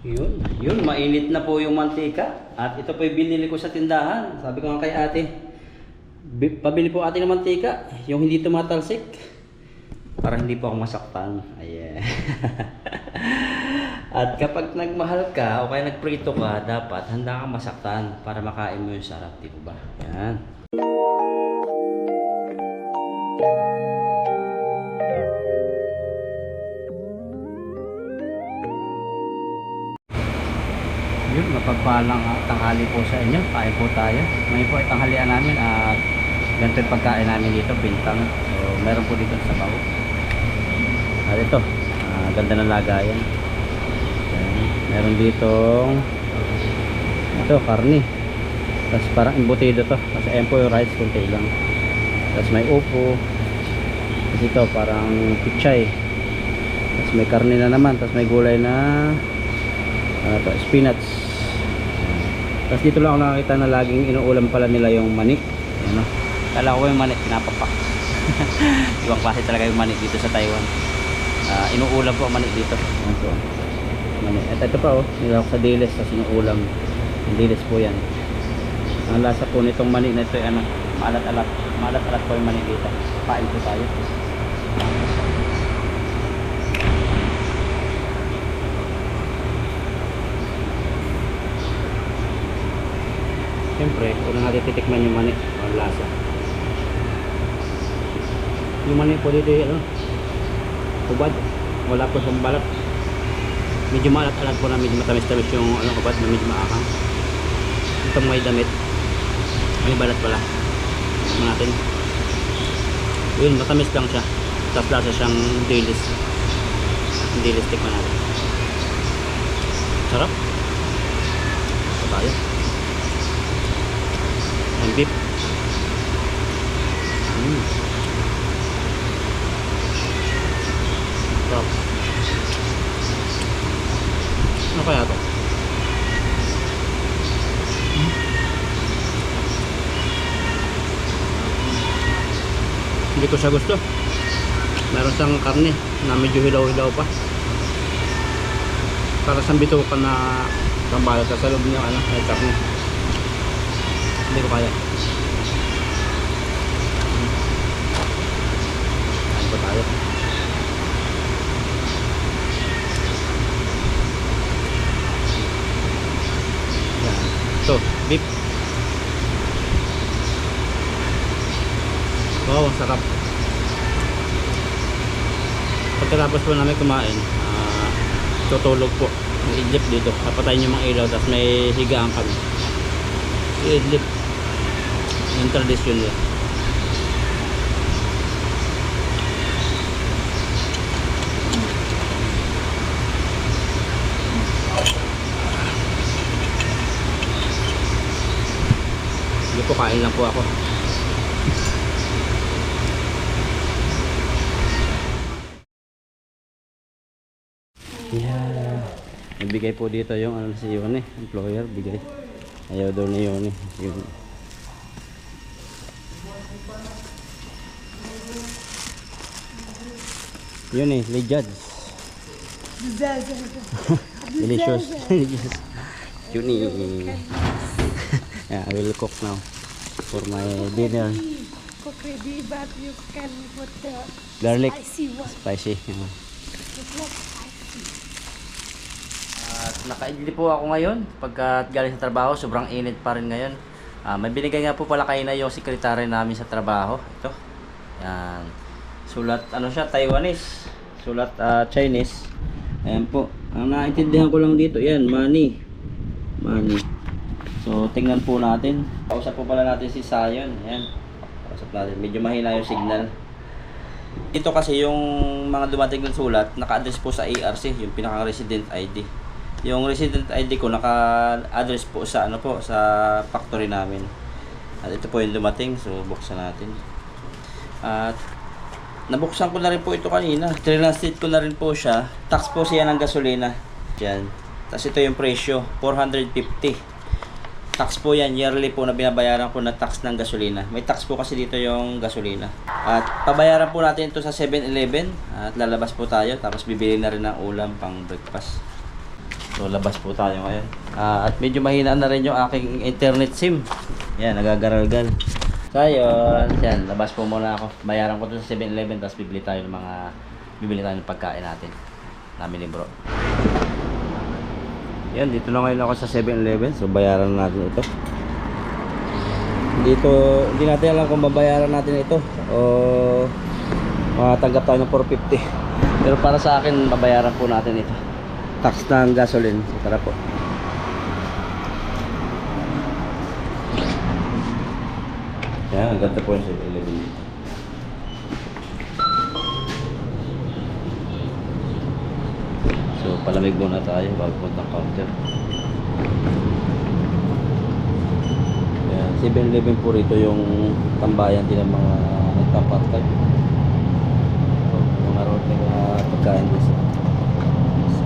Yun, mainit na po yung mantika. At ito po yung binili ko sa tindahan. Sabi ko nga kay ate, pabili po ate ng mantika, yung hindi tumatalsik. Para hindi po ako masaktan. Ayan. At kapag nagmahal ka o kaya nagprito ka, dapat handa kang masaktan para makain mo yung sarap, di ba? Yan. Yun, mapagpalang tanghali po sa inyo. Kain po tayo. Ngayon po ay tanghalian namin at ganito yung pagkain namin dito, bintang. So, meron po dito sa bawo. At ito, ganda ng lagayan. Ayan. Meron ditong ito, karne. Tapos parang embutido to. Tapos ayan po yung rice, kunti lang. Tapos may upo. Tapos ito, parang pichay. Tapos may karne na naman. Tapos may gulay na spinach. Tapos dito lang ako nakakita na laging inuulam pala nila yung manik. Ayan, no? Kala ko yung manik pinapapak. Ibang klase talaga yung manik dito sa Taiwan. Inuulam po ang manik dito. Ayan po. Manik. At ito pa oh, nilawak sa dilis. Tapos inuulam. Yung dilis po yan. Ang lasa po nitong manik na ito ay ano, maalat-alat. Maalat-alat po yung manik dito. Kain po tayo. Siyempre, unang natin titikman yung mani, ang lasa. Yung mani po dito ano, hubad, wala po siyang balat. Medyo maalat-alat po na, medyo matamis-tamis yung ano, hubad na medyo maakang. Itong may damit, may balat pala. Tignan natin. Yun, matamis lang siya. Tapos lasa siyang dilis. Dilis, tikman natin. Sarap. Ito tayo. Ang beef. Sarap. Ano kaya ito? Hindi ko siya gusto. Meron siyang karne na medyo hilaw-hilaw pa. Para sa bitukan na kambalot sa loob niya ano, ay karne. Hindi ko kaya. Kain po tayo. Yan. Ito, beef. Wow, ang sarap. Pagkatapos po namin kumain, tutulog po. Ang idlip dito. Papatayin yung mga ilaw, tapos may higaan kami. Idlip. Yung tradisyon nila. Hindi po, kain lang po ako. Yeah. Nabigay po dito yung ano si Yone, employer, bigay. Ayaw daw ni Yone. Yun eh, Lijadz. Delicious. Yun eh. Yeah, I will cook now for my dinner. Cook ready, but you can put the Garlic. spicy one. Spicy. It's not spicy. At nakaidli po ako ngayon. Pagka galing sa trabaho, sobrang init pa rin ngayon. May binigay nga po pala kayo na yung sekretary namin sa trabaho. Ito. Yan. Sulat, ano siya, Taiwanese. Sulat Chinese. Ayan po. Ang naintindihan ko lang dito, yan, money. Money. So, tingnan po natin. Kausap po pala natin si Sayon. Ayan. Kausap natin. Medyo mahina yung signal. Ito kasi yung mga dumating ng sulat, naka-address po sa ARC, yung pinaka-resident ID. Yung resident ID ko naka-address po sa ano po, sa factory namin. At ito po yung dumating, so buksan natin. At nabuksan ko na rin po ito kanina. Translate ko na rin po siya. Tax po siya ng gasolina. Yan. Tapos ito yung presyo, 450. Tax po yan, yearly po na binabayaran ko na tax ng gasolina. May tax po kasi dito yung gasolina. At pabayaran po natin ito sa 7-Eleven. At lalabas po tayo, tapos bibili na rin ng ulam pang breakfast. So labas po tayo ngayon. At medyo mahina na rin yung aking internet SIM. Yan, nagagaralgal. So ayun, yan, labas po muna ako. Bayaran ko dun sa 7-Eleven, tapos bibili tayo ng pagkain natin. Namin ni bro. Yan, dito na ngayon ako sa 7-Eleven. So bayaran natin ito. Dito, hindi natin alam kung babayaran natin ito o makatanggap tayo ng 450. Pero para sa akin, babayaran po natin ito. Tax ng gasoline. Tara po. Yan, ang ganda po yung 7-Eleven dito. So, palamig muna tayo bago punta ng counter. Yan, 7-Eleven po rito yung tambayan din ng mga nagpa-part-time. So, mga rote na pagkain din sa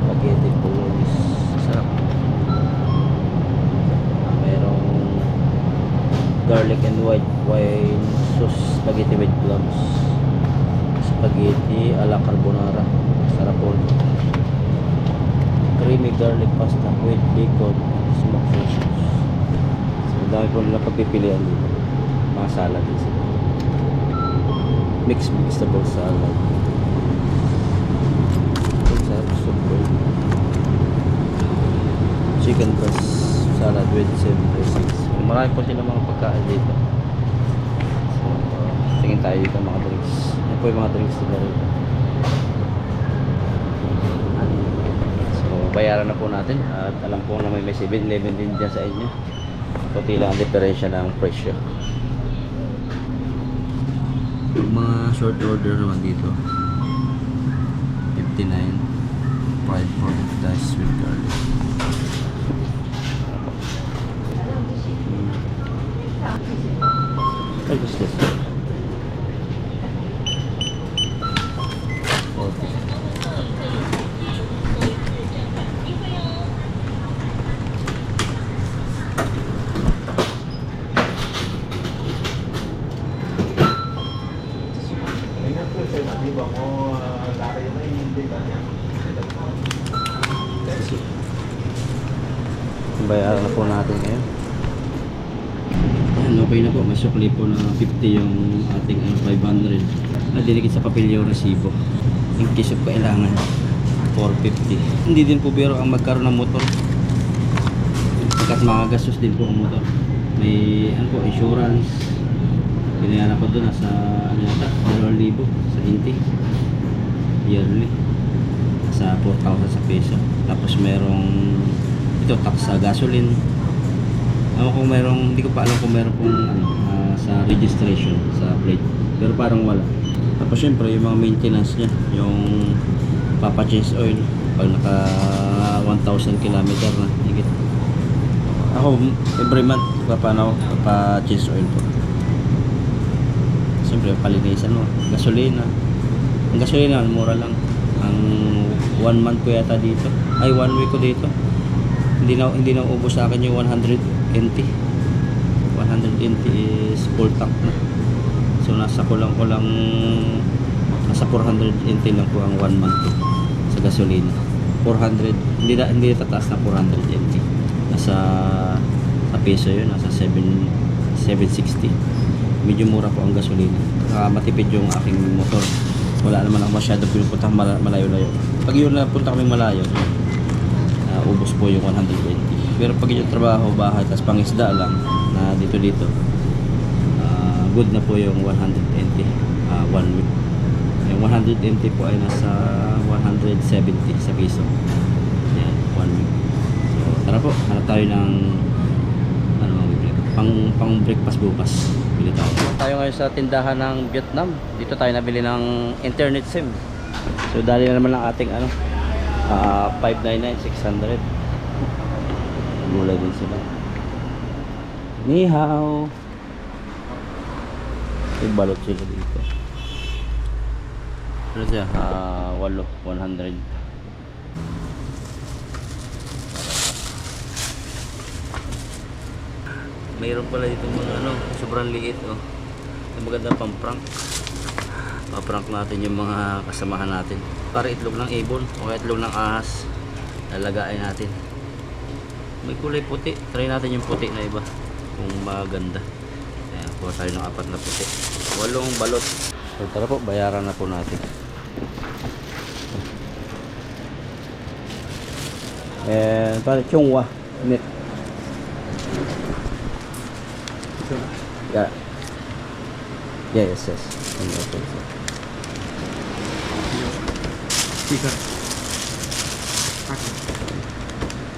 spaghetti bolognese. Sarap. Merong garlic and white wine sauce spaghetti with clams. Spaghetti alla carbonara. Sarap po. Creamy garlic pasta with bacon and smoked sausage. So, dami po nila pagpipilian dito. Mga salad din sila. Mixed vegetable salad. Chicken breast salad with same dressings. Marami po sila mga pagkain dito. So, tingin tayo dito mga drinks. Yan po yung mga drinks nila rito. So, bayaran na po natin. At alam po na may 7-Eleven din dyan sa inyo. Kunti lang ang diferensya ng presyo. Yung mga short order naman dito, 59 fried pork diced with garlic. What is this? Okay. Bayaran na po natin ngayon. Ayan, okay na po. May sukli po na 50 yung ating 500. Dinikit sa papel yung resibo. In case of kailangan, 450. Hindi din po biro ang magkaroon ng motor. Pagkat mga gastos din po ang motor. May ano po, insurance. Binayaran ko doon sa ano yata, 2,000 sa Inti. Yearly. Sa 4,000 sa peso. Tapos merong ito, tax sa gasoline. Kung merong, hindi ko pa alam kung meron pong sa registration, sa plate. Pero parang wala. Tapos syempre, yung mga maintenance niya, yung papa-change oil, pag naka 1,000 km na, higit. Ako, every month, papa-change oil po. Syempre, palinisan mo. Gasolina. Ang gasolina, mura lang. Ang 1 month ko yata dito. Ay, 1 week ko dito. Hindi na ubos sa akin yung 100 NT. 100 NT is full tank na. So nasa 400 NT lang po ang 1 month ko sa gasolina. 400, hindi tataas na 400 NT. Nasa sa peso yun, nasa 760. Medyo mura po ang gasolina. Matipid yung aking motor. Wala naman ako masyado pinupuntang malayo-layo. Pag yun na punta kaming malayo, ubos po yung 120. Pero pag yung trabaho, bahay, tas pangisda lang na dito good na po yung 120 1 week. Yung 120 po ay nasa 170 sa piso. Yan, 1 week. So tara po, hanap tayo ng pang breakfast bukas. Bili tayo ngayon sa tindahan ng Vietnam. Dito tayo nabili ng internet SIM. So dali na naman ang ating 599, 600. Gulay din sila. Ni hao. Balot sila dito. Ano siya? 100. Mayroon pala dito mga sobrang liit maganda pang prank. Pa-prank natin yung mga kasamahan natin. Para itlog ng ibon o itlog ng ahas, lalagain natin. may kulay puti. Try natin yung puti na iba. Kung maganda. Ayan, kuha tayo ng 4 na puti. 8 balot. So tara po, bayaran na po natin. Para chungwa. Net. Yeah. Yes. Chica.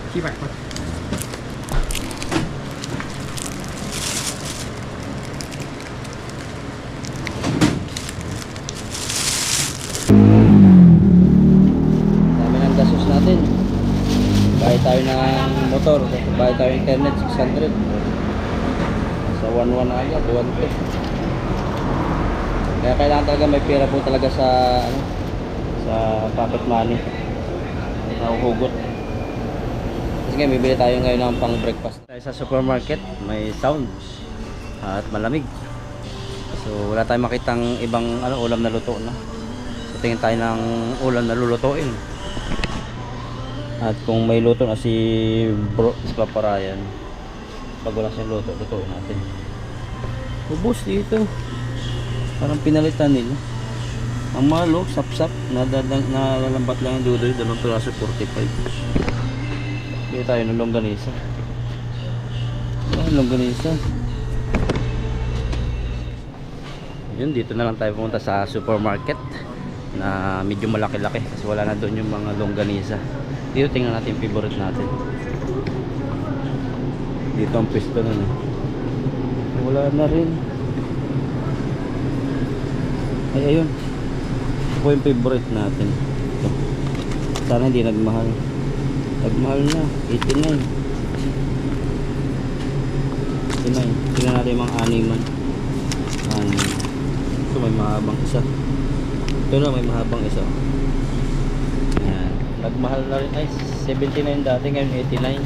Chica. Dami ng gasos natin. Bayad tayo ng motor. Bayad tayo ng internet, 600. Sa 1-1 agad, 1-2. Kaya kailangan talaga may pera po talaga sa sa pocket money. Nahuhugot. Kasi nga bibili tayo ngayon ng pang breakfast. Tayo sa supermarket, may sound at malamig. So wala tayong makitang ibang ulam na luto na. So tingin tayo ng ulam na lulutuin. At kung may luto na si Bro, si Papa Ryan, pag wala siyang luto, lutuin natin. Ubus dito. Parang pinalitan nila. Ang malo, sap-sap, nalalambat lang yung dudoy, 2 piraso 45. Bili tayo ng longganisa. Longganisa. Yun, dito na lang tayo pumunta sa supermarket na medyo malaki-laki kasi wala na doon yung mga longganisa. Dito tingnan natin yung favorite natin. Dito ang pwesto nun eh. Wala na rin. Ay ayun. Ito po yung favorite natin. Ito. Sana hindi nagmahal. Nagmahal na. 89. 89. Tingnan natin yung mga animan. Ito may mahabang isa. Ito na may mahabang isa. Ayan. Nagmahal na rin. Ay 79 dati, ngayon 89.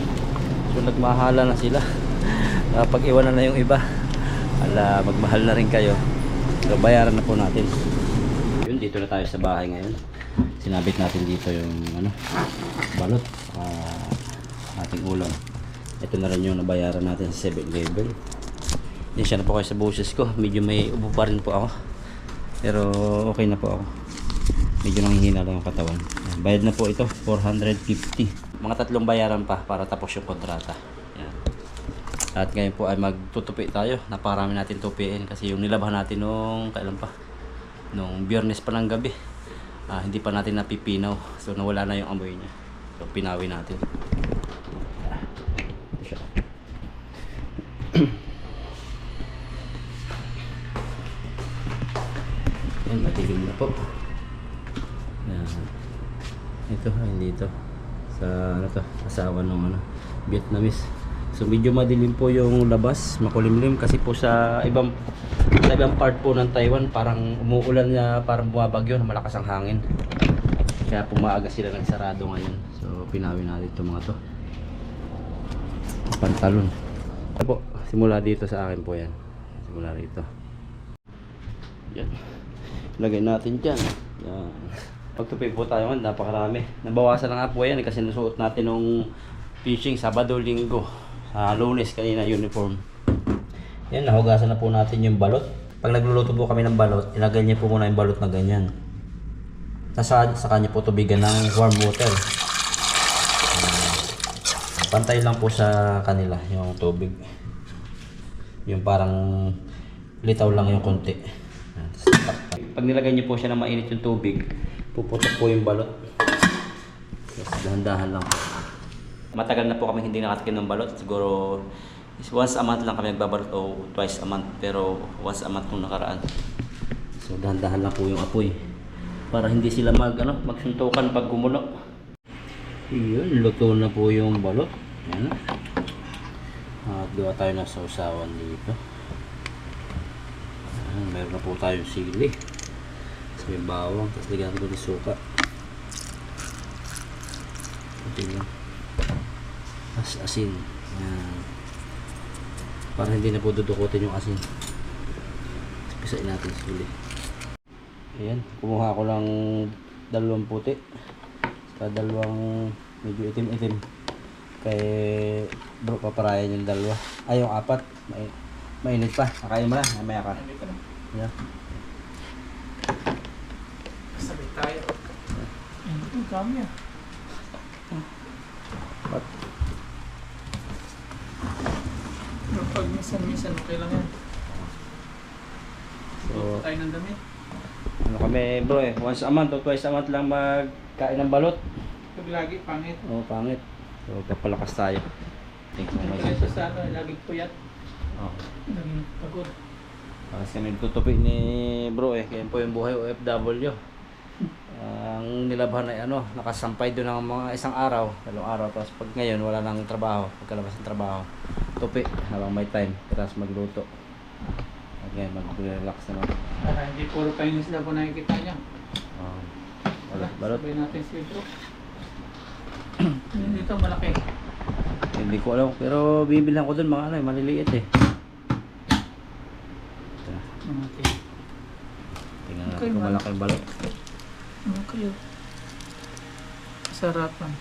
So nagmahala na sila. Pag iwanan na yung iba, ala magmahal na rin kayo. So bayaran na po natin. Yun, dito na tayo sa bahay ngayon. Sinabit natin dito yung balot, ating ulam. Ito na rin yung nabayaran natin sa 7-Eleven. Hindi siya na po kayo sa boses ko. Medyo may ubo pa rin po ako. Pero okay na po ako. Medyo nanghihina lang yung katawan. Bayad na po ito, 450. Mga 3 bayaran pa para tapos yung kontrata. Yan. At ngayon po ay magtutupi tayo. Naparami natin tupiin kasi yung nilabahan natin nung kailan pa? Nung Biyernes pa ng gabi. Hindi pa natin napipinaw. So nawala na yung amoy niya. So pinawi natin. Ito siya. Yan, matilim na po. Yan. Ito, dito. Sa asawa ng Vietnamese. So medyo madilim po yung labas, makulimlim kasi po sa ibang part po ng Taiwan parang umuulan na, parang bumabagyo, malakas ang hangin. Kaya pumaaga sila nagsarado ngayon. So pinawi natin itong mga to. Pantalon. Ito po, simula dito sa akin po yan. Simula dito. Yan. Lagay natin dyan. Yan. Pagtupi po tayo ngayon, napakarami. Nabawasan na nga po yan kasi nasuot natin nung fishing Sabado, Linggo. Sa Lunes kanina uniform. Yan, nahugasan na po natin yung balot. Pag nagluluto po kami ng balot, ilagay niya po muna yung balot na ganyan. Sa kanya po tubigan ng warm water. Pantay lang po sa kanila yung tubig. Yung parang litaw lang yung konti. Pag nilagay niyo po siya ng mainit yung tubig, puputok po yung balot. Tapos dahan-dahan lang po. Matagal na po kami hindi nakatikim ng balot. Siguro once a month lang kami nagbabalot o twice a month. Pero once a month nung nakaraan. So dahan-dahan lang po yung apoy. Para hindi sila magsuntukan pag gumulo. Yun, luto na po yung balot. Yan. At gawa tayo ng sausawan dito. Ayan, meron na po tayong sili. Tapos may bawang. Tapos lagyan ko ng suka. Ito lang. Asin. Yan. Para hindi na po dudukutin yung asin. Pisain natin sili. Ayan. Kumuha ko lang 2 puti. Sa 2 medyo itim-itim. Kay bro, paparayan yung dalawa. Ay, yung apat. Mainit pa. Nakain mo na. Mamaya ka. Hindi ko na. Yeah. Sabay tayo. Hindi ko kami ah. What? Pero pag minsan-minsan, okay lang yan. So, Tayo ng damit. ano kami bro eh. Once a month o twice a month lang magkain ng balot. Pag lagi, pangit. Oo, pangit. So, papalakas tayo. Think mo may Kaya sa ano, lagi puyat. Oh. Lagi pagod. Kasi kami tutupi ni bro eh. Kaya po yung buhay OFW. Ang nilabhan ay ano, nakasampay doon ng mga isang araw, dalawang araw. Tapos pag ngayon wala nang trabaho, pagkalabas ng trabaho, tupi habang may time. Tapos magluto. At ngayon mag-relax naman. Para hindi puro paingis na po nakikita niya. Oh. Wala, balot. Sabay natin si bro. Dito malaki. Hindi ko alam, pero bibilhan ko doon mga ano, maliliit eh. Okay. Tingnan natin Okay, kung man. malaki yung balot. Ano kayo? Sarapan.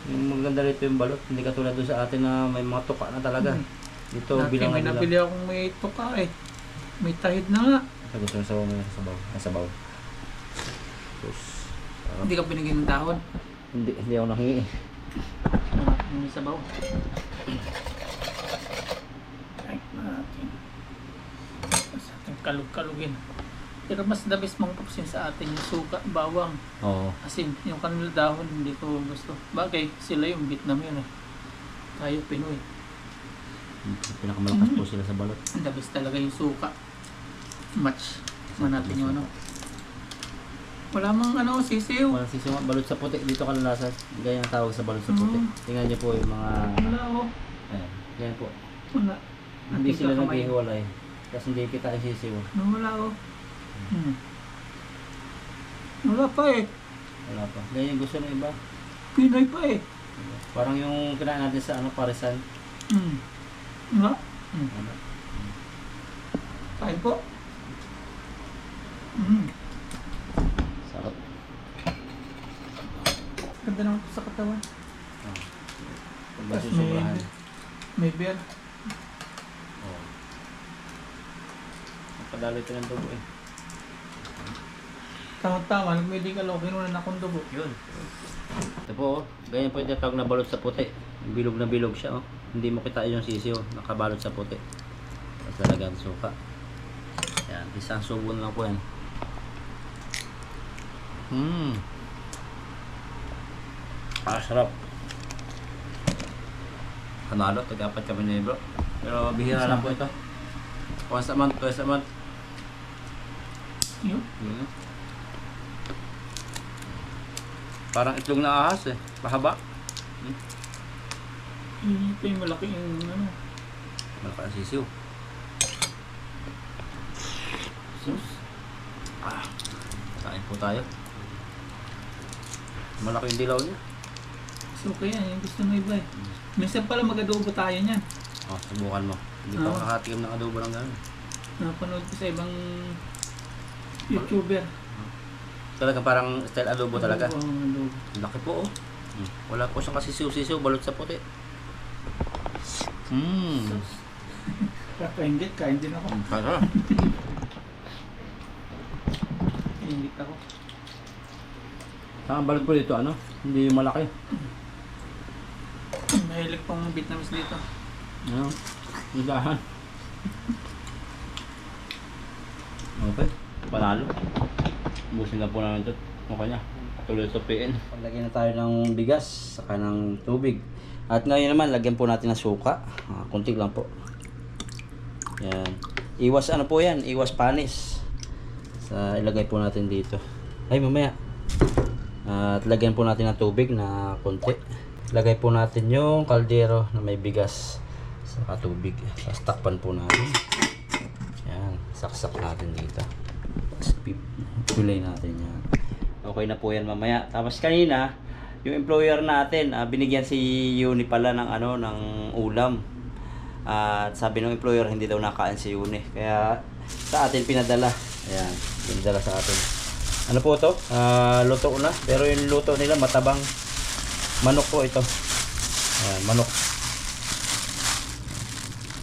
Yung maganda rito yung balot, hindi katulad doon sa atin na may mga tuka na talaga. Dito Dati bilang may nila. nabili akong may tuka eh. May tahid na nga. Sa gusto ng sabaw, may sabaw. May sabaw. Tapos, Hindi ka binigyan ng dahon. hindi ako nahingi. May sabaw. Ay, natin. Sa ating kalug-kalugin. Pero mas the best mangpapsin sa atin yung suka, bawang, Oo. asin. Yung kanila dahon, hindi ko gusto. Bagay, sila yung Vietnam yun eh. Tayo Pinoy. Pinakamalakas po sila sa balot. The best talaga yung suka. Match. Man natin yung ano. Wala mang ano, sisiw. Walang sisiwa, balot sa puti. Dito kalalasan. Ganyan ang tawag sa balot sa puti. Tingnan niyo po yung mga... Wala oh. Ayan. Ganyan po. Wala. Hindi Ating sila kakamay. naghihiwalay. Kasi hindi kita ang sisiwa. Wala oh. Wala pa eh. Wala pa. Ganyan gusto ng iba. Pinoy pa eh. Parang yung kinain natin sa ano, parisan. Wala. Ano? Kain po. Sarap. Ganda naman po sa katawan. Pag Tapos masusobrahan. may beer. Oo. Napadalo ito ng dugo eh. Tama-tama, nag-medical okay nung akong dugo. Yun. Ito po, oh. Ganyan po yung tinatawag na balot sa puti. Bilog na bilog siya, oh. Hindi mo kita yung sisiyo, nakabalot sa puti. At talagang suka. Yan, isang subo na lang po yan. Sarap. Panalo, tagapat kami ni bro. Pero bihira lang po ito. Once a month, twice a month. Yun. Yun. Parang itlog na ahas eh. Mahaba. Ito yung malaki yung ano. Malaki ang sisiw. Sus. Kain po tayo. Malaki yung dilaw niya. So kaya, yung gusto mo iba eh. Minsan pala mag-adobo tayo niyan. Oh, subukan mo. Hindi pa Oo. makakatikim ng adobo ng gano'n. Napanood ko sa ibang YouTuber. Talaga parang style adobo talaga. Adobo, adobo. Laki po oh. Wala po siyang kasisiw-sisiw, balot sa puti. Kakaingit, kain din ako. Sarap. Kaingit ako. Ang balot po dito ano? Hindi yung malaki. Mahilig pang Vietnamese dito. Ano? Nilahan. Okay. Panalo. Busin na po namin ito. Okay na. Tuloy ito PN. Lagyan na tayo ng bigas, saka ng tubig. At ngayon naman, lagyan po natin ng suka. Kunti lang po. Yan. Iwas ano po yan? Iwas panis. Ilagay po natin dito. Ay, mamaya. At lagyan po natin ng tubig na konti. Lagay po natin yung kaldero na may bigas saka tubig. Tapos takpan po natin. Yan. Saksak natin dito. Tapos pilay natin yan. Okay na po yan mamaya. Tapos kanina, yung employer natin, binigyan si Yuni pala ng ano, ng ulam. At sabi ng employer hindi daw nakain si Yuni. Kaya sa atin pinadala. Ayan, pinadala sa atin. Ano po to? Luto na. Pero yung luto nila matabang. Manok po ito. Ayan, manok.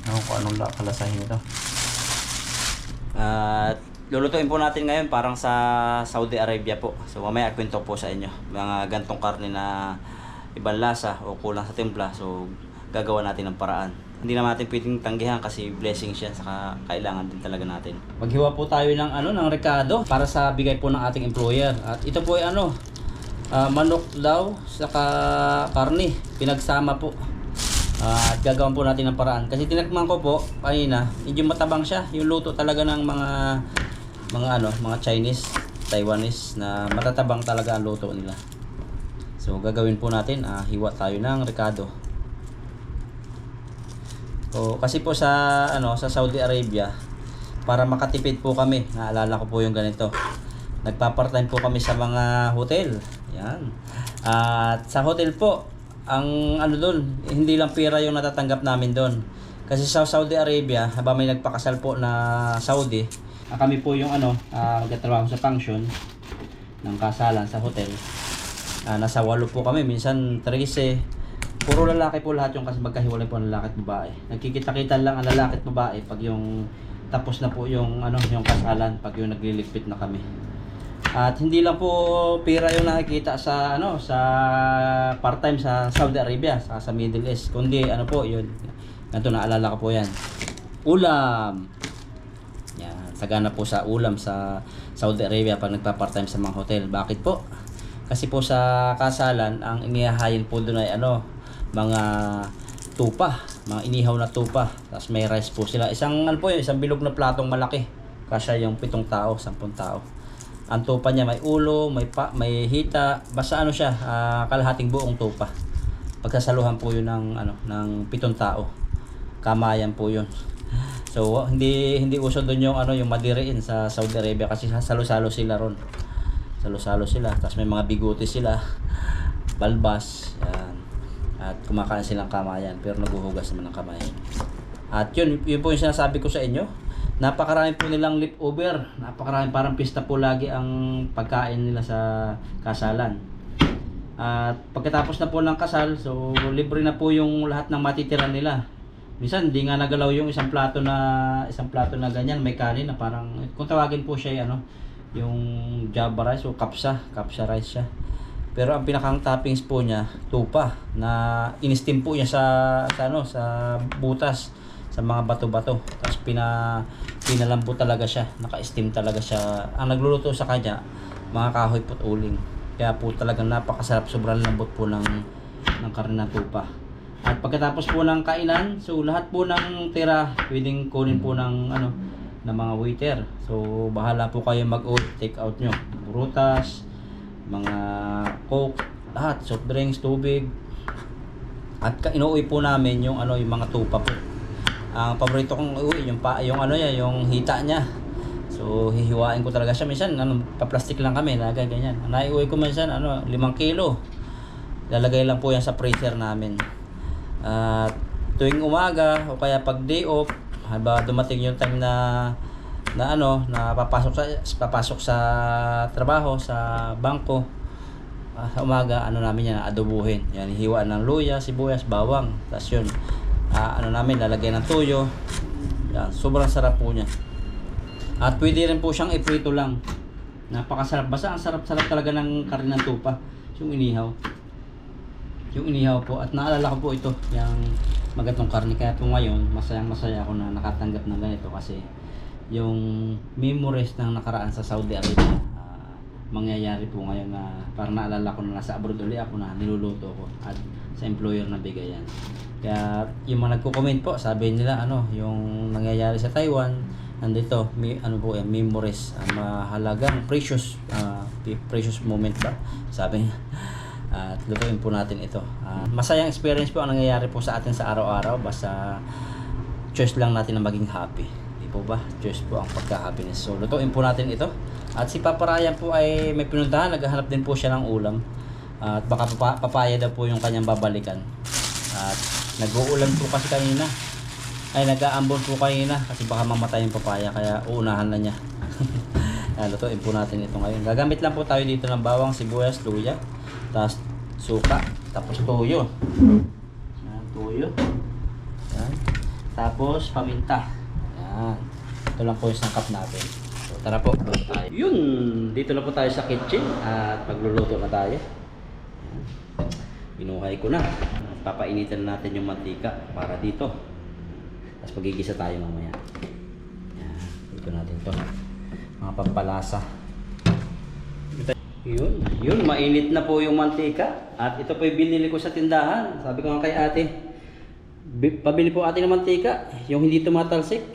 Ano kung anong kalasahin ito. At lulutuin po natin ngayon parang sa Saudi Arabia po. So mamaya kwento po sa inyo. Mga gantong karne na ibang lasa o kulang sa timpla. So gagawa natin ng paraan. Hindi na natin pwedeng tanggihan kasi blessing siya, saka kailangan din talaga natin. Maghiwa po tayo ng ng rekado para sa bigay po ng ating employer. At ito po ay manok daw saka karne, pinagsama po. At gagawin po natin ng paraan. Kasi tinakman ko po kanina, medyo matabang siya. Yung luto talaga ng mga Chinese, Taiwanese na matatabang talaga ang luto nila. So gagawin po natin, hiwa tayo ng rekado. Kasi po sa Saudi Arabia, para makatipid po kami, naalala ko po yung ganito. Nagpa-part-time po kami sa mga hotel. Yan. At sa hotel po, ang doon, hindi lang pera yung natatanggap namin doon. Kasi sa Saudi Arabia, habang may nagpakasal po na Saudi, kami po yung magtatrabaho sa function ng kasalan sa hotel. Nasa 8 po kami, minsan 13. Puro lalaki po lahat yung kasi magkahiwalay po ang lalaki at babae. Nagkikita-kita lang ang lalaki at babae pag yung tapos na po yung yung kasalan, pag yung nagliligpit na kami. At hindi lang po pera yung nakikita sa sa part-time sa Saudi Arabia, sa Middle East, kundi po yun. Ganito, naalala ko po yan. Ulam. Yan, sagana po sa ulam sa Saudi Arabia pag nagpa-part-time sa mga hotel. Bakit po? Kasi po sa kasalan, ang inihahayin po doon ay mga tupa, mga inihaw na tupa. Tapos may rice po sila. Isang bilog na platong malaki. Kasya yung 7 tao, 10 tao. Ang tupa niya may ulo, may hita, basta siya, kalahating buong tupa. Pagsasaluhan po yun ng 7 tao. Kamayan po yun. So hindi uso doon yung madiriin sa Saudi Arabia kasi salo-salo sila ron. Salo-salo sila, tapos may mga bigote sila, balbas, yan. At kumakain silang kamayan, pero naguhugas naman ng kamayan. At yun po yung sinasabi ko sa inyo. Napakarami po nilang leftover, napakarami, parang pista po lagi ang pagkain nila sa kasalan. At pagkatapos na po ng kasal, so libre na po yung lahat ng matitira nila. Minsan hindi nga nagalaw yung isang plato na ganyan, may kanin na parang, kung tawagin po siya yung java rice o kapsa rice siya. Pero ang pinakang toppings po niya, tupa na in-steam po niya sa butas, sa mga bato-bato. Tapos pinalambot talaga siya, naka-steam talaga siya. Ang nagluluto sa kanya, mga kahoy pu't uling. Kaya po talagang napakasarap, sobrang lambot po ng karne na tupa. At pagkatapos po ng kainan, so lahat po ng tira pwedeng kunin po ng mga waiter. So bahala po kayo take out nyo. Prutas, mga coke, lahat, soft drinks, tubig. At inuwi po namin yung mga tupa po. Ang paborito kong iuwi yung hita niya. So hihiwain ko talaga siya. Minsan pa-plastic lang kami, ganyan. Naiuwi ko minsan 5 kilo. Lalagay lang po yan sa freezer namin. At tuwing umaga o kaya pag day off, haba dumating yung time na papasok sa trabaho sa bangko, sa umaga namin yan adobuhin. Yan, hiwaan ng luya, sibuyas, bawang. Tapos yun namin lalagyan ng tuyo. Yan, sobrang sarap po niya. At pwede rin po siyang iprito lang. Napakasarap. Basta ang sarap-sarap talaga ng karne ng tupa, yung inihaw po. At naalala ko po ito, yung magatong karne. Kaya po ngayon masayang-masaya ako na nakatanggap ng ganito kasi yung memories ng nakaraan sa Saudi Arabia, mangyayari po ngayon na parang naalala ko na nasa abroad ulit ako na niluluto ko at sa employer na bigay yan. Kaya yung mga nagko-comment po, sabi nila yung nangyayari sa Taiwan, nandito memories, mahalagang precious moment ba, sabi niya. At lutuin po natin ito. Masayang experience po ang nangyayari po sa atin sa araw-araw, basta choice lang natin na maging happy. Po ba? Choice po ang pagka-happiness. So, lutuin po natin ito. At si Papa Ryan po ay may pinuntahan. Naghahanap din po siya ng ulam. At baka papaya daw po yung kanyang babalikan. At nag-uulan po kasi kanina. Ay, nag-aambon po kanina kasi baka mamatay yung papaya. Kaya uunahan na niya. Lutuin po natin ito ngayon. Gagamit lang po tayo dito ng bawang, sibuyas, luya. Tapos suka. Tapos toyo. toyo. Yan. Tapos paminta. Yan. Ito lang po yung sangkap natin. So, tara po. Tayo. Yun. Dito na po tayo sa kitchen at magluluto na tayo. Yan. Binuhay ko na. Papainitan natin yung mantika para dito. Tapos pagigisa tayo mamaya. Yan. Dito natin to. Mga pampalasa. Yun, mainit na po yung mantika. At ito po yung binili ko sa tindahan. Sabi ko nga kay ate, pabili po ate ng mantika, yung hindi tumatalsik.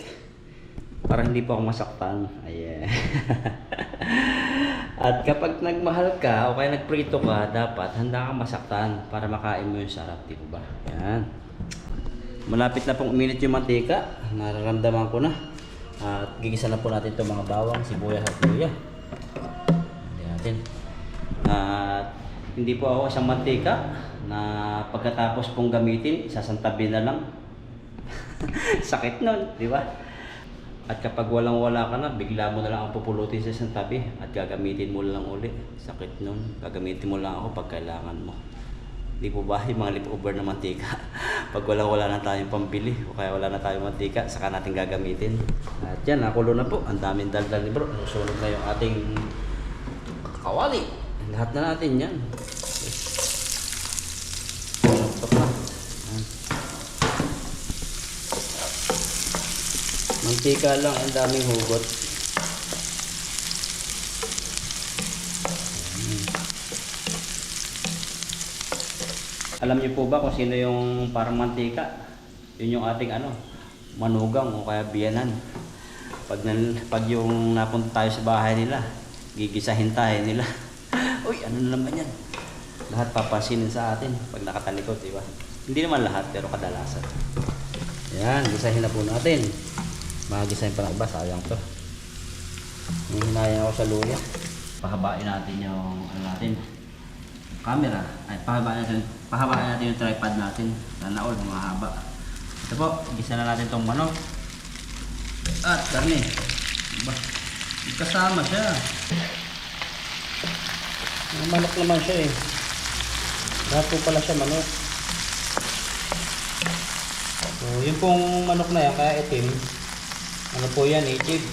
Para hindi po ako masaktan. Ayan. At kapag nagmahal ka o kaya nagprito ka, dapat handa kang masaktan para makain mo yung sarap, di ba? Ayan. Malapit na pong uminit yung mantika. Nararamdaman ko na. At gigisa na po natin itong mga bawang, sibuyas at luya. Natin. At hindi po ako isang mantika na pagkatapos pong gamitin, sasantabi na lang. Sakit nun, di ba? At kapag walang-wala ka na, bigla mo na lang ang pupulutin sa isang tabi at gagamitin mo lang uli. Sakit nun. Gagamitin mo lang ako pag kailangan mo. Di po ba yung mga leftover na mantika? Pag wala na tayong pambili o kaya wala na tayong mantika, saka natin gagamitin. At yan, nakulo na po. Ang daming daldal ni bro. Susunod na yung ating kawali. Lahat na natin yan. Ito na. Mantika lang, ang daming hugot. Alam niyo po ba kung sino yung parang mantika? Yun yung ating manugang o kaya biyanan. Pag yung napunta tayo sa bahay nila, gigisahin tayo nila. Uy, ano na naman yan? Lahat papansinin sa atin pag nakatalikod, di ba? Hindi naman lahat, pero kadalasan. Yan, gisahin na po natin. Magisahin pa na iba, sayang to. Hinayang ako sa luya. Pahabain natin yung camera. Ay, pahabain natin yung tripod natin. Sana all, mahaba. Ito po, gisa na natin itong manok. At karne. Diba? Kasama siya. Manok naman siya eh. Lahat po pala siya manok. So, yung pong manok na yan, kaya itim. Ano po yan, native.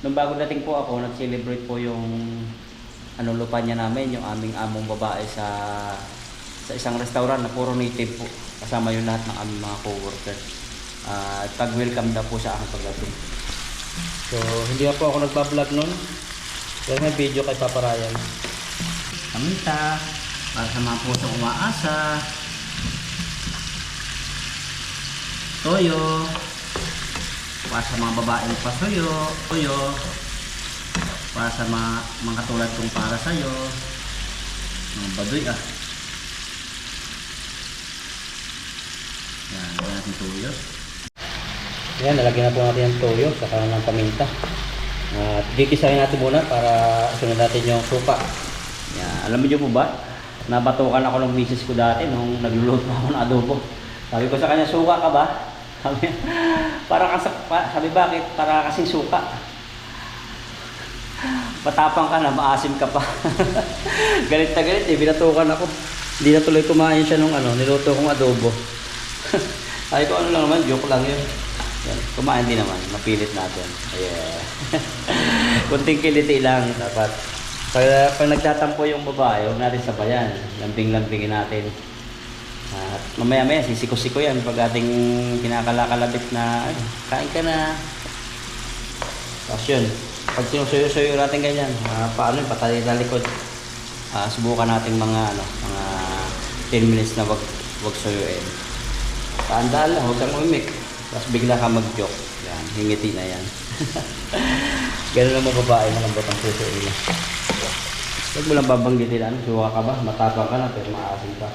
Nung bago dating po ako, nag-celebrate po yung lupa niya namin, yung aming among babae sa isang restaurant na puro native po. Kasama yung lahat ng aming mga co-worker. At pag-welcome na po sa aking pagdating. So, hindi pa po ako nagbablog nun. Pero may video kay Papa Ryan. Paminta, para sa mga puso umaasa. Toyo, para sa mga babaeng pasuyo. Toyo, para sa mga katulad kong para sa'yo. Mga baduy Yan, lagyan natin toyo. Yan, nalagyan na po natin yung toyo saka ng paminta. At gigisahin natin muna para sunod natin yung suka. Yan, alam niyo po ba? Nabatukan ako ng misis ko dati nung nagluluto ako ng adobo. Sabi ko sa kanya, suka ka ba? Sabi bakit? Para kasing suka. Matapang ka na, maasim ka pa. Galit na galit eh, binatukan ako. Hindi na tuloy kumain siya nung niluto kong adobo. Sabi ko, ano lang naman, joke lang yun. Yan, kumain din naman, mapilit natin. Yeah. Kunting kiliti lang, dapat. Pag nagtatampo yung babae, huwag natin sabayan. Lambing-lambingin natin. At mamaya-maya, sisiko-siko yan pag ating kinakalakalabit na, kain ka na. Tapos yun, pag sinusuyo-suyo natin ganyan, paano yun, patali-talikod. Subukan natin mga 10 minutes na wag suyuin. Tandaan lang, huwag kang umimik. Tapos bigla ka mag-joke. Yan, hingiti na yan. Ganun lang mga babae na lambot ang puso nila. Huwag mo lang babanggitin, suwa ka ba? Matapang ka na, pero maasim ka.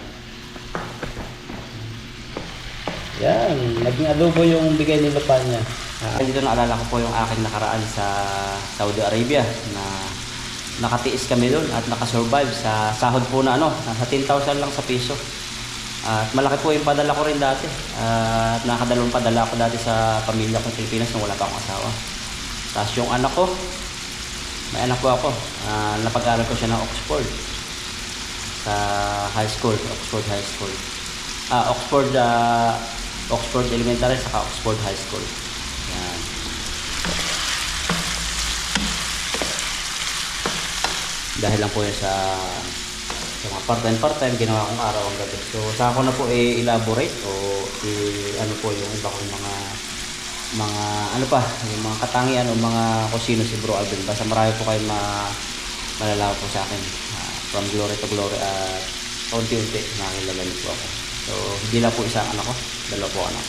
Yan, naging adobo yung bigay ni Lupa niya. Dito naalala ko po yung aking nakaraan sa Saudi Arabia na nakatiis kami doon at nakasurvive sa sahod po na nasa 10,000 lang sa piso. At malaki po yung padala ko rin dati. At nakadalawang padala ko dati sa pamilya kong Pilipinas nung wala pa akong asawa. Tapos yung anak ko, may anak po ako, napag-aral ko siya ng Oxford. Sa high school, Oxford High School. Oxford Elementary saka Oxford High School. Yan. Dahil lang po yan sa mga part-time ginawa kong araw ang gabi. So sa ako na po i-elaborate o ano po yung iba kong mga ano pa, yung mga katangian o mga kung sino si Bro Alvin. Basta marami po kayo malalaman po sa akin. From glory to glory at unti-unti nakilala niyo po ako. So hindi lang po isang anak ko, dalawa po anak.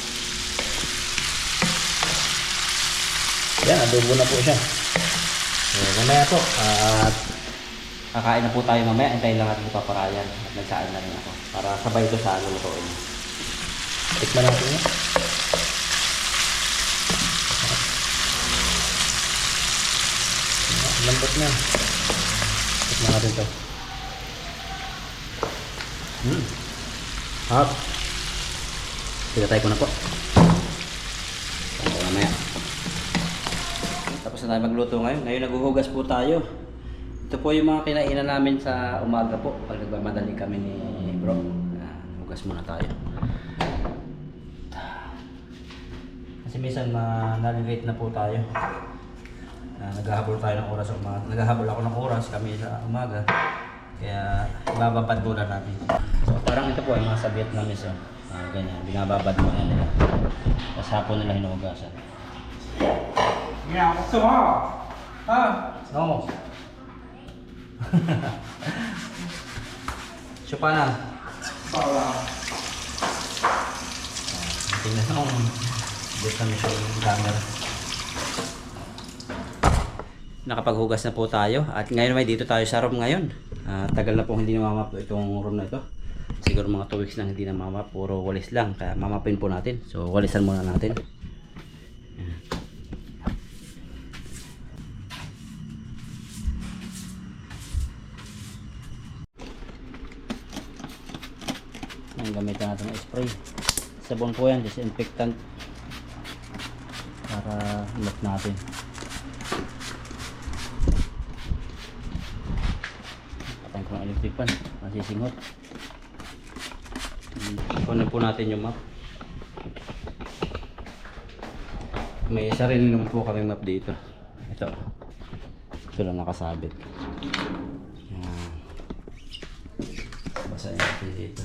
Yan, adobo na po siya. So mamaya po at kakain na po tayo mamaya. Hintayin lang natin paparayan at nagsaan na rin ako para sabay ito sa lulutuin. Tikman natin yun. Lambot na. Tikman natin ito. Hap. Pinatay ko na po. Saan mamaya. Tapos na tayo magluto ngayon. Ngayon naghuhugas po tayo. Ito po yung mga kinainan namin sa umaga po. Pag nagmamadali kami ni Bro. Hugas muna tayo. Kasi minsan nalilate na po tayo. Naghahabol tayo ng oras sa umaga. Naghahabol ako ng oras kami sa umaga. Kaya ibababad muna natin. So parang ito po ay mga sa Vietnamese. Ganyan. Binababad muna nila. Tapos hapon nila hinuhugasan. Yeah, gusto mo? No. Siya pa na. Tingnan mo. Vietnamese yung camera. Nakapaghugas na po tayo at ngayon may dito tayo sa room ngayon. Tagal na po hindi namamap itong room na ito. Siguro mga 2 weeks lang hindi namamap, puro walis lang, kaya mamapin po natin. So walisan muna natin. Ang gamitan natin ng spray. Sabon po yan, disinfectant para lock natin. Patayin ko ng electric pan, masisinghot. Kunin po natin yung map. May sarili naman po kaming map dito. Ito lang nakasabit. Yan. Basahin natin dito.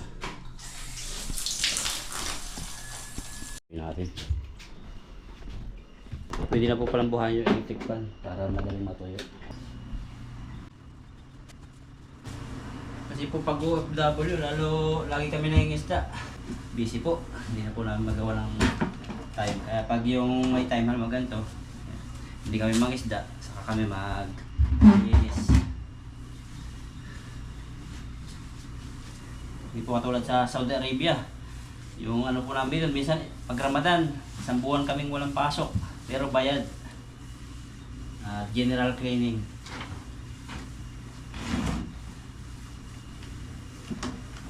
Natin. Pwede na po palang buhayin yung electric fan para madaling matuyo. Kasi po pag OFW, lagi kami nangingisda. Busy po. Hindi na po namin magawa ng time. Kaya pag yung may time naman ganito, hindi kami mangisda, saka kami mag-inis. Hindi po katulad sa Saudi Arabia. Yung ano po namin doon, minsan pag Ramadan, 1 buwan kaming walang pasok, pero bayad. General cleaning.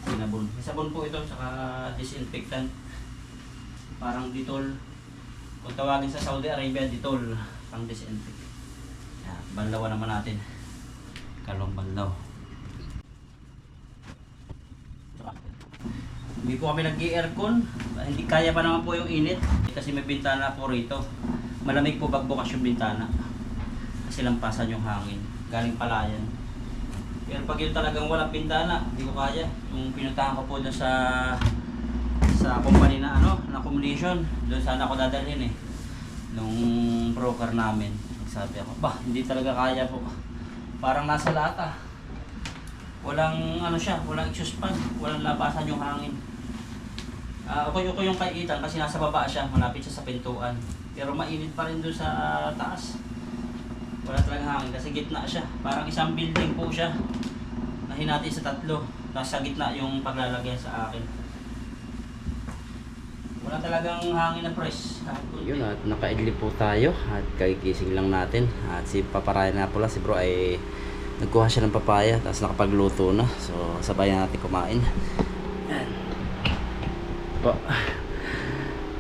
Sinabon. Sabon po ito, saka disinfectant. Parang Dettol. Kung tawagin sa Saudi Arabia, Dettol. Pang disinfectant. Banlawan naman natin. Kalong banlaw. Hindi po kami nag-i-aircon. Hindi kaya pa naman po yung init. Kasi may bintana po rito. Malamig po pagbukas yung bintana. Kasi lampasan yung hangin. Galing palayan. Pero pag yun talagang walang bintana, hindi ko kaya. Yung pinuntahan ko po doon sa company na na accommodation. Doon sana ako dadalhin nung broker namin. Sabi ako, hindi talaga kaya po. Parang nasa lata. Walang walang exhaust fan, walang labasan yung hangin. Ako yung kaiitan kasi nasa baba siya, malapit siya sa pintuan. Pero mainit pa rin doon sa taas. Wala talagang hangin kasi gitna siya. Parang isang building po siya. Nahinati sa 3. Tapos sa gitna yung paglalagyan sa akin. Wala talagang hangin na press. Yun at nakaidlip po tayo at kagigising lang natin. At si Paparayan na pala, si Bro ay nagkuha siya ng papaya tapos nakapagluto na. So sabayan natin kumain. Yan. Po.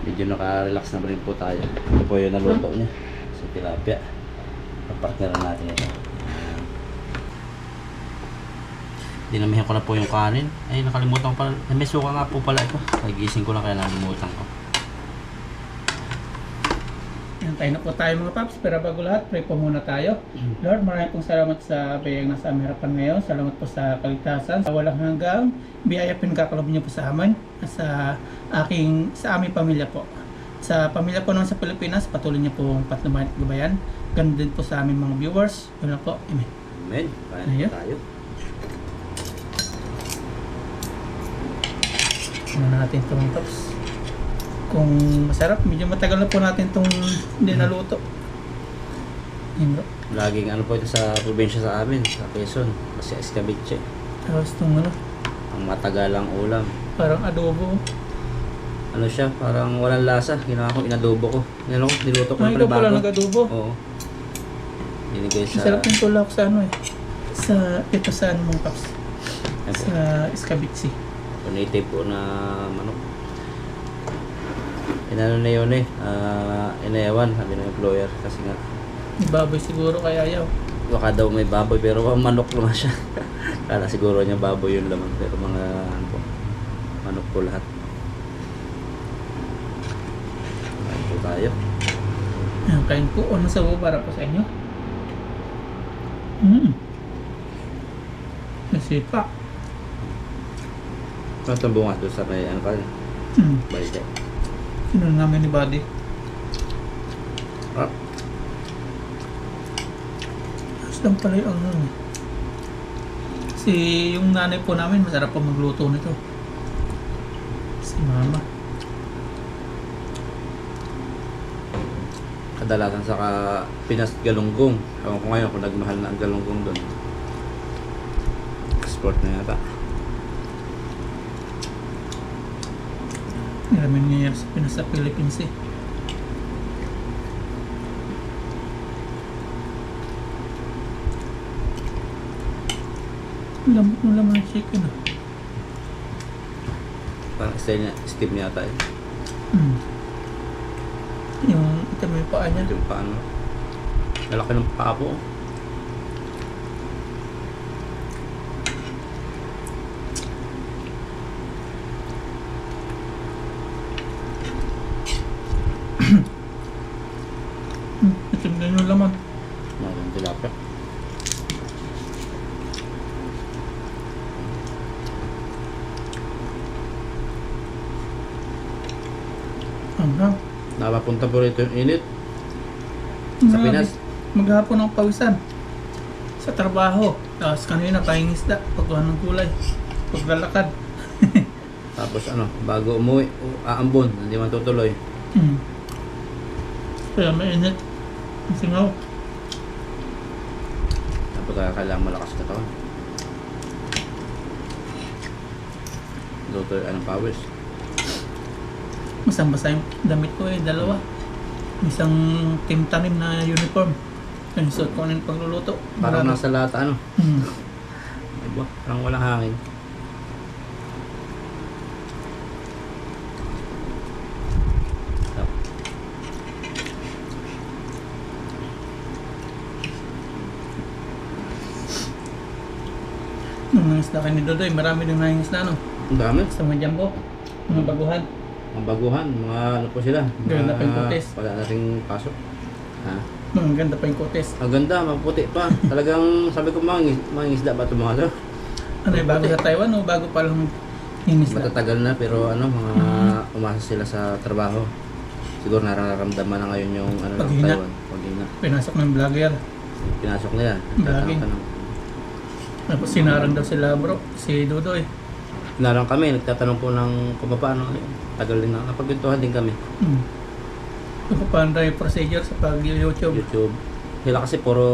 Medyo naka-relax na rin po tayo. Ito po yung naluto niya. Sa tilapia. Papartneran natin ito. dinamihan ko na po yung kanin. Ay, nakalimutan ko pala. May suka nga po pala ito. Nagising ko lang kaya nakalimutan ko. Tayo na po tayo mga paps, pero bago lahat, pray po muna tayo. Lord, maraming pong salamat sa biyayang nasa aming harapan ngayon. Salamat po sa kaligtasan, sa walang hanggang biyaya pinagkakalob niyo po sa amin at sa aming pamilya po. Sa pamilya po naman sa Pilipinas, patuloy niyo po patnubayan at gabayan. Ganun din po sa aming mga viewers. Ganun po. Amen. Amen. Kaya Ayun. na tayo. Ano natin ito mga paps. Kung masarap, medyo matagal na po natin itong hindi naluto. Yun bro. Laging ano po ito sa probinsya sa amin, sa Quezon. Kasi escabeche. Tapos itong ano, Ang matagalang ulam. parang adobo. Ano siya, parang walang lasa. Ginawa ko, inadobo ko. Ano ko, niluto ko Ay, ikaw pala nag-adobo. Oo. Binigay sa... Masarap yung tulak sa ano eh. Ito sa ano mga paps. Ano po, Sa escabeche. native po na manok. Inano na yun eh. Inayawan, sabi ng employer. Kasi nga, May baboy siguro kaya ayaw. baka daw may baboy pero manok naman siya. Kala siguro niya baboy yung laman pero mga ano po, manok po lahat. Kain po tayo. Ayan, kain po. Ano sa para po sa inyo? Nasipa. Ano itong bunga doon sa may ano pa rin? Balde. Kinuha namin ni Buddy. Ah, Tapos lang pala yung ano eh. Kasi yung nanay po namin masarap po magluto nito. Si mama. kadalasan sa Pinas galunggong. Ewan ko ngayon kung nagmahal na ang galunggong doon. Export na yata. Maraming nangyayari sa Pinas sa Philippines eh. Lambot mo laman ng chicken ah. Parang style niya, steam yata eh. Yung ito mo yung paa niya. Yung paano. Lalaki ng paa po. Ito din yung laman. Mayroon tilapia. Hanggang. Napapunta po rito yung init. Sa Pinas. Maghapon ang pawisan. Sa trabaho. Tapos kanina kain isda. Pagkuhan ng gulay. Paglalakad. Tapos ano, bago umuwi, aambon, hindi man tutuloy. Kaya mainit. Ang singaw. Tapos kailangan malakas katawan. Luto yung anong pawis. Masang-basa yung damit ko eh. Dalawa. Isang team tanim na uniform. Yung suot ko ng pagluluto. Parang nasa lata ano. Hmm. Diba? Parang walang hangin. Nung nangisda kayo ni Dodoy, marami din nangisda no? Ang dami. Sa mga jumbo. Mga baguhan. Ang baguhan, mga ano po sila. Ganda pa yung putis. Wala nating pasok. Ha? Ang ganda pa yung kotes. Ang ganda, maputi pa. Talagang sabi ko mga isda ba ito mga to? Ano yung bago sa Taiwan o bago pa lang nangisda? Matatagal na pero ano, mga umasa sila sa trabaho. Siguro nararamdaman na ngayon yung ano ng Paghina. Taiwan. Paghina. Pinasok ng vlogger. Pinasok nila. Lagi. Tapos sinarang daw sila bro. Si Dodoy. Narang kami, nagtatanong po ng kung paano. Tagal din na. Napagkwentuhan din kami. Kung paano yung procedure sa pag-YouTube. YouTube. Sila kasi puro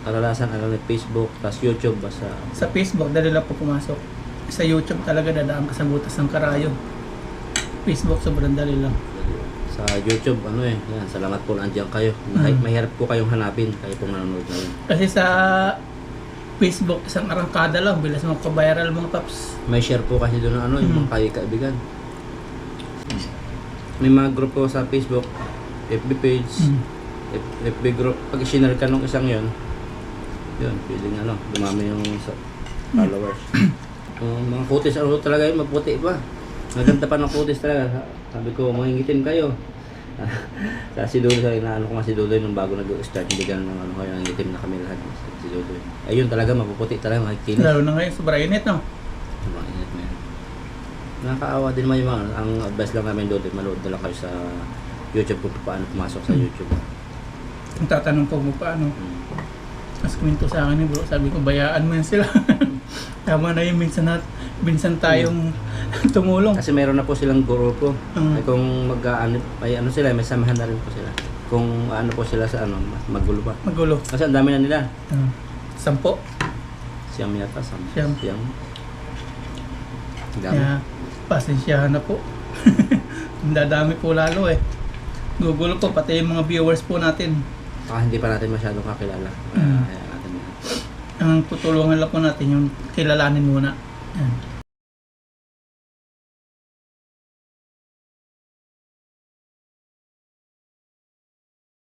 karalasan ano ng Facebook, tapos YouTube basta. Sa Facebook, dali lang po pumasok. Sa YouTube talaga dadaan ka sa butas ng karayo. Facebook, sobrang dali lang. Sa YouTube, ano eh, yan, salamat po na andyan kayo. Mahirap po kayong hanapin, kayo pong nanonood ngayon. Kasi sa Facebook, isang arangkada lang, bilas magpa-viral mga paps. May share po kasi doon na ano, yung mga kaibigan. May mga group ko sa Facebook, FB page, FB group. Pag sinare ka nung isang yun, feeling ano, dumami yung followers. Mga kutis, ano talaga yun, maputi pa. Maganda pa ng kutis talaga. Sabi ko, mangingitim kayo. Sa si Dudoy, inaano ko nga si Dudoy nung bago nag-start, hindi ganun ng ano kayo, nangingitim na kami lahat. Si Dudoy. Ayun talaga, mapuputi talaga, makikinis. Lalo na ngayon, sobrang init, no? Sobrang init na yan. Nakakaawa din naman yung mga, ang advice lang namin Dudoy, manood na lang kayo sa YouTube kung paano pumasok sa YouTube. Kung tatanong po mo paano, mas kuminto sa akin ni bro, sabi ko, bayaan mo yan sila. Tama na yung minsan tayong tumulong. Kasi meron na po silang grupo. Mm. Ay kung may ano sila, may samahan na rin po sila. Kung ano po sila sa ano, magulo pa. Magulo. Kasi ang dami na nila. 10. Siyam yata, Siyam. Ang dami. Kaya, pasensyahan na po. Ang dadami po lalo eh. Gugulo po, pati yung mga viewers po natin. Hindi pa natin masyadong kakilala. Mm. Kaya natin yan. Ang tutulungan lang po natin yung kilalanin muna. Yan.